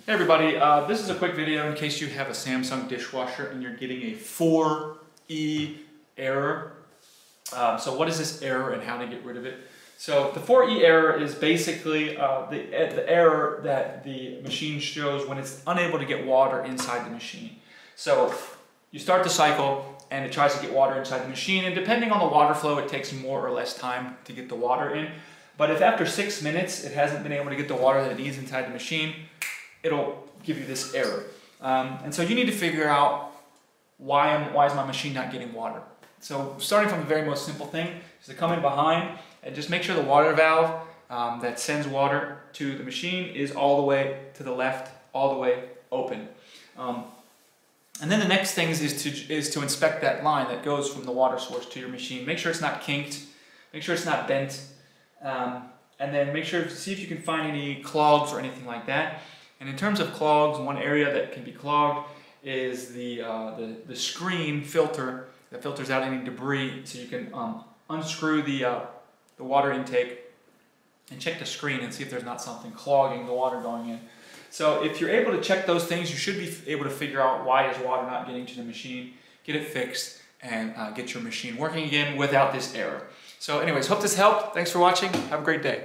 Hey everybody, this is a quick video in case you have a Samsung dishwasher and you're getting a 4E error. So what is this error and how to get rid of it? So the 4E error is basically the error that the machine shows when it's unable to get water inside the machine. So you start the cycle and it tries to get water inside the machine, and depending on the water flow it takes more or less time to get the water in. But if after 6 minutes it hasn't been able to get the water that it needs inside the machine, it'll give you this error. And so you need to figure out why is my machine not getting water. So starting from the very most simple thing is to come in behind and just make sure the water valve that sends water to the machine is all the way to the left, all the way open. And then the next thing is to inspect that line that goes from the water source to your machine. Make sure it's not kinked, make sure it's not bent, and then make sure to see if you can find any clogs or anything like that. And in terms of clogs, one area that can be clogged is the screen filter that filters out any debris. So you can unscrew the water intake and check the screen and see if there's not something clogging the water going in. So if you're able to check those things, you should be able to figure out why is water not getting to the machine, get it fixed, and get your machine working again without this error. So anyways, hope this helped. Thanks for watching. Have a great day.